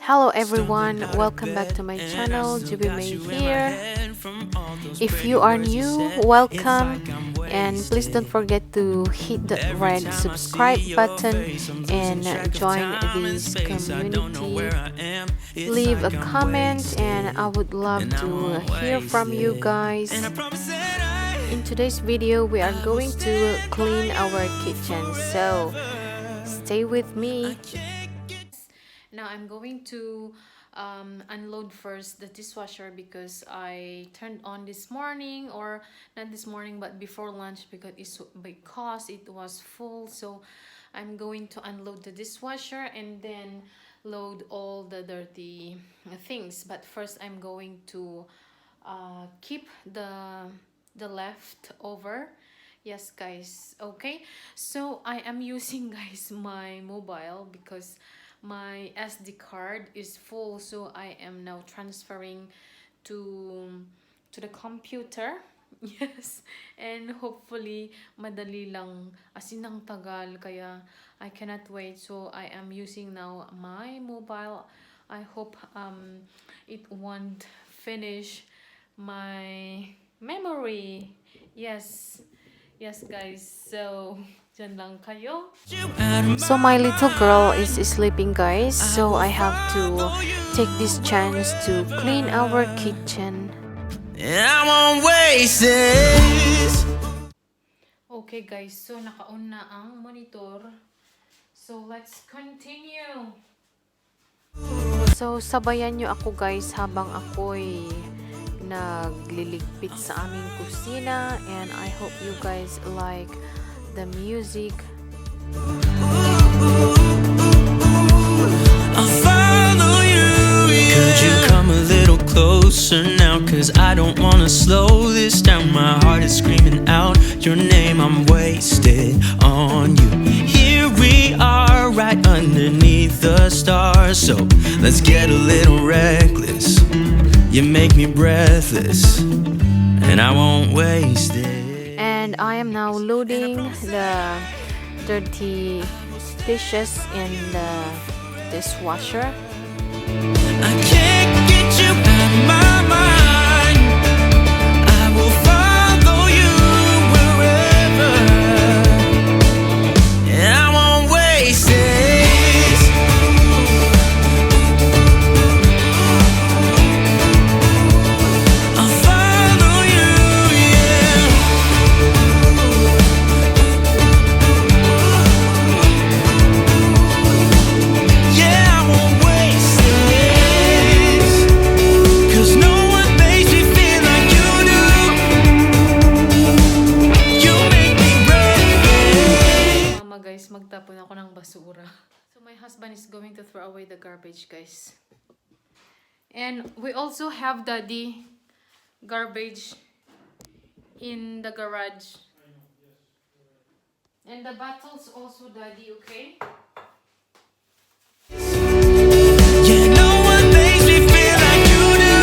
Hello everyone, welcome back to my channel, Joby here. If you are new, welcome, and please don't forget to hit the red subscribe button and join this community. Leave a comment and I would love to hear from you guys. In today's video, we are going to clean our kitchen, so stay with me. Now I'm going to unload first the dishwasher because I turned on this morning, or not this morning but before lunch, because it was full. So I'm going to unload the dishwasher and then load all the dirty things. But first I'm going to keep the leftover. Yes guys, okay, so I am using guys my mobile because my SD card is full, so I am now transferring to the computer. Yes, and hopefully madali lang, as in ang tagal, kaya I cannot wait. So I am using now my mobile. I hope it won't finish my memory. Yes guys, so dyan lang kayo. So my little girl is sleeping guys, so I have to take this chance to clean our kitchen. I won't waste this. Okay guys, so naka-on na ang monitor, so let's continue. So sabayan nyo ako guys habang ako'y nagliligpit sa aming kusina, and I hope you guys like the music. I'll follow you, yeah. Could you come a little closer now? Cause I don't wanna slow this down. My heart is screaming out your name. I'm wasted on you. Here we are right underneath the stars. So let's get a little reckless. You make me breathless, and I won't waste it. And I am now loading the dirty dishes in the dishwasher. I can't get you out of my mind. I will follow you wherever, and I won't waste this. I'll follow you, yeah. Yeah, I won't waste this. 'Cause no one makes me feel like you do. You make me breathless. Mama guys, magtapon ako ng basura. So my husband is going to throw away the garbage guys. And we also have daddy garbage in the garage. And the bottles also daddy, okay? Yeah, no one makes me feel like you do.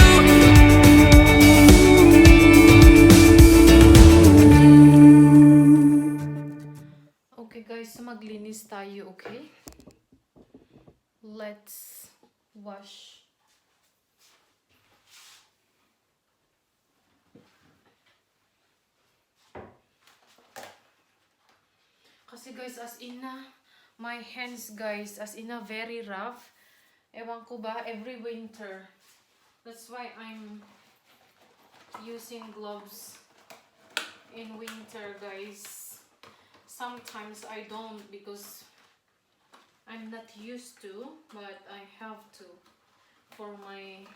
Okay guys, so maglinis tayo, okay? Let's wash. Kasi guys, as in na, my hands guys, as in na very rough. Ewan ko ba, every winter. That's why I'm using gloves in winter guys. Sometimes I don't because I'm not used to, but I have to for my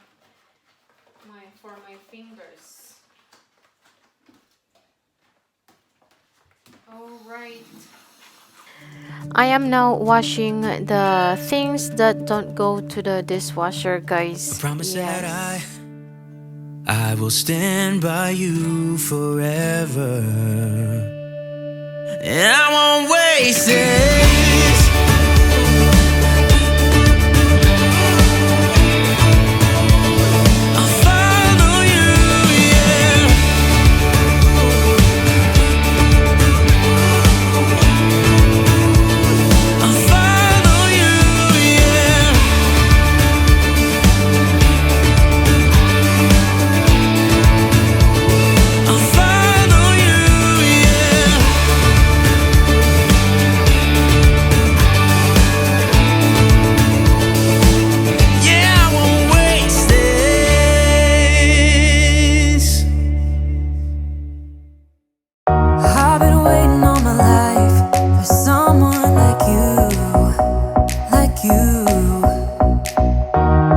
fingers. All right. I am now washing the things that don't go to the dishwasher, guys. Promise that I will stand by you forever, and I won't waste this. I'll follow you, yeah. I'll follow you, yeah.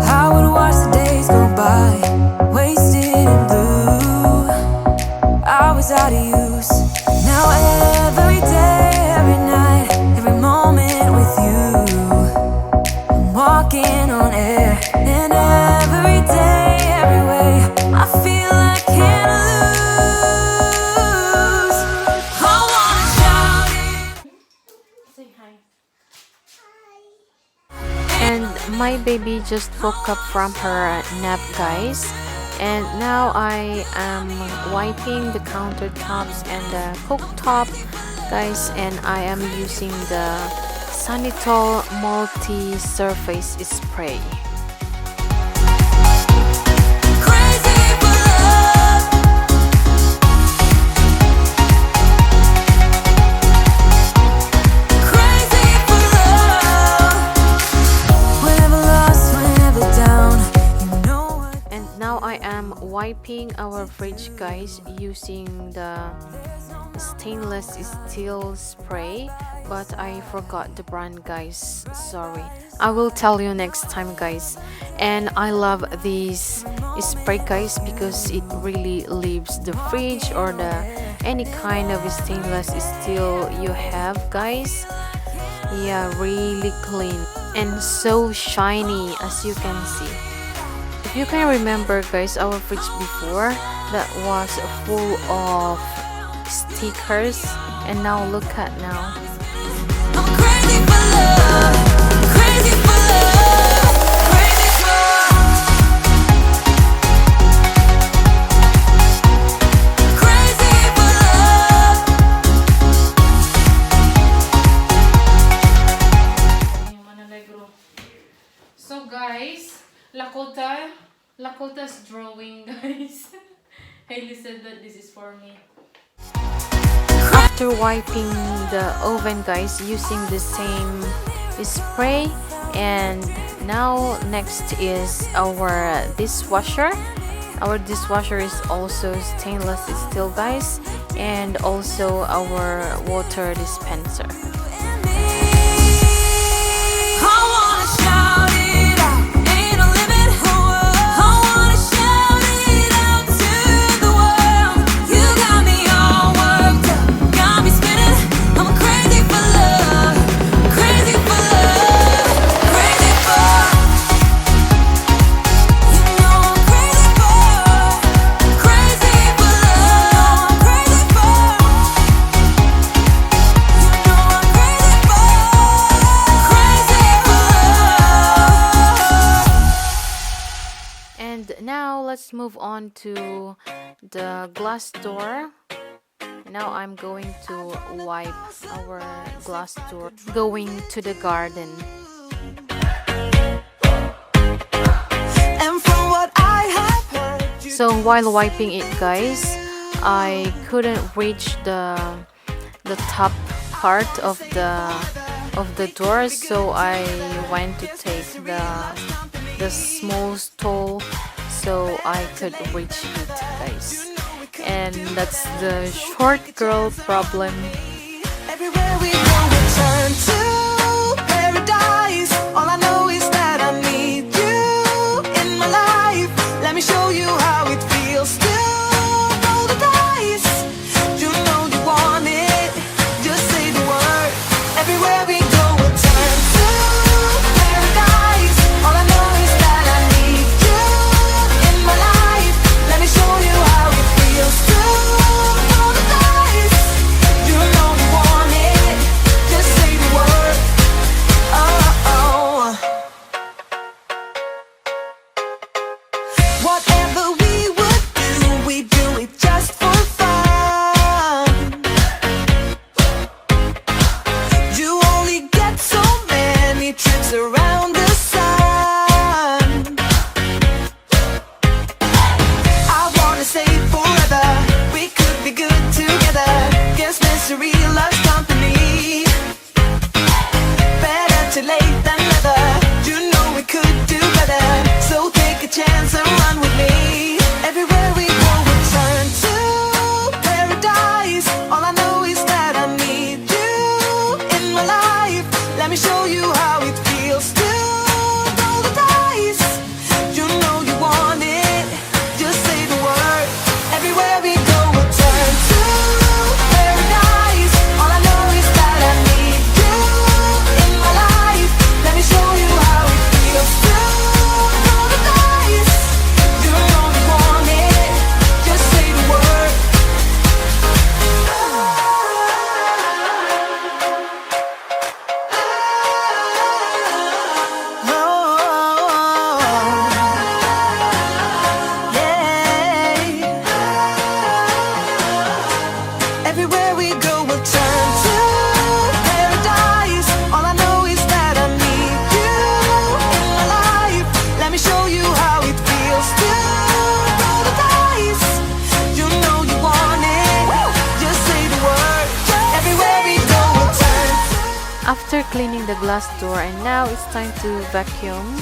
I would watch the days go by, wasted in blue. I was out of use. Now every day, every night, every moment with you, I'm walking on air. And every day, every way, I feel I can't lose. I wanna shout it. Say hi. And my baby just woke up from her nap, guys. And now I am wiping the countertops and the cooktop, guys. And I am using the Sanitol multi-surface spray. Wiping our fridge, guys, using the stainless steel spray, but I forgot the brand, guys, sorry. I will tell you next time, guys. And I love this spray, guys, because it really leaves the fridge or the any kind of stainless steel you have, guys, yeah, really clean and so shiny, as you can see. If you can remember, guys, our fridge before that was full of stickers, and now look at now. I'm crazy for love, crazy for love, crazy for love. So, guys, Lakota's drawing, guys. Hailey said that this is for me. After wiping the oven, guys, using the same spray, and now next is our dishwasher. Our dishwasher is also stainless steel, guys, and also our water dispenser. Let's move on to the glass door. Now I'm going to wipe our glass door going to the garden. And from what I have heard, so while wiping it, guys, I couldn't reach the top part of the door, so I went to take the small stool so I could reach it, guys. And that's the short girl problem. Everywhere we go, we turn to paradise. All I know is that I need you in my life. Let me show you how it feels to roll the dice. You know you want it, just say the word. Everywhere we go, we turn to paradise. All I know is that I need you in my life. Let me show you how it feels to roll the dice. You know you want it, just say the word. After cleaning the glass door, and now it's time to vacuum.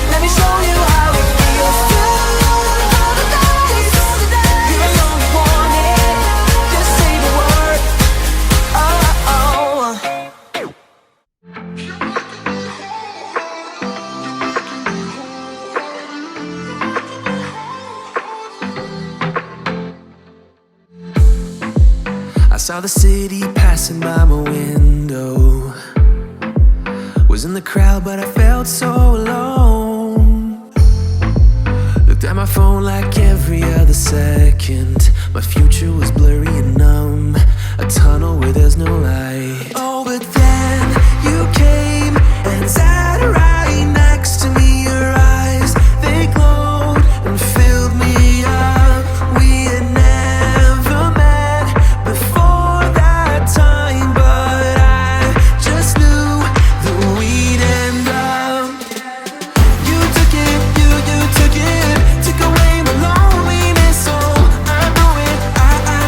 Let me show you how it feels to love the days. You're the only one here. Just say the word. Oh, oh. I saw the city passing by my window. Was in the crowd, but I felt so alone. Looked at my phone like every other second. My future was blurry and numb, a tunnel where there's no light. Oh, but then you came and sat right next to me. Your eyes, they glowed and filled me up. We had never met before that time, but I just knew that we'd end up. You took it, you took it, took away my loneliness. Oh, I know it, I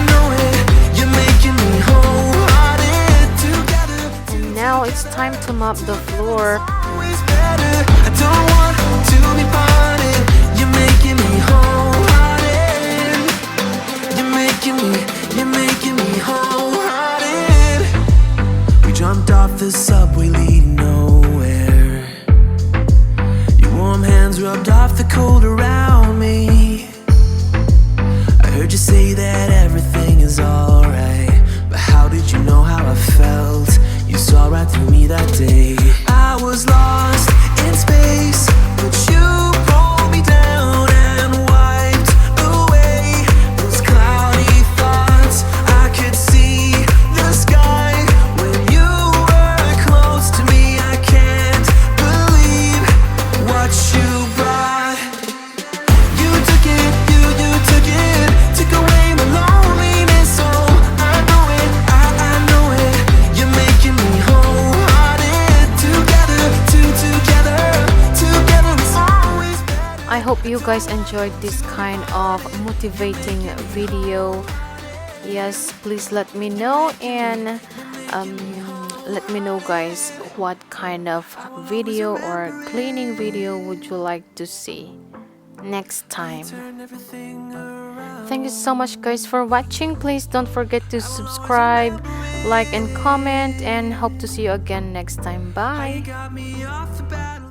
know it. You're making me wholehearted together. And now it's time to mop the floor. Always better. I don't want to be parted. You're making me wholehearted. You're making me wholehearted. We jumped off the subway leading nowhere. Your warm hands rubbed off the cold around me. I heard you say that everything is alright, but how did you know how I felt? You saw right through me that day. I was lost in space, but you pulled me down and wiped away those cloudy thoughts. I could see the sky when you were close to me. I can't believe what you brought. You took it, you took it, took away my loneliness. Oh, I know it, I know it. You're making me wholehearted. Together, together, together it's always better. I hope you guys enjoyed this kind of motivating video. Yes, please let me know, and let me know guys what kind of video or cleaning video would you like to see next time. Turn everything around. Thank you so much guys for watching. Please don't forget to subscribe, like and comment, and hope to see you again next time. Bye. Got me off the battle.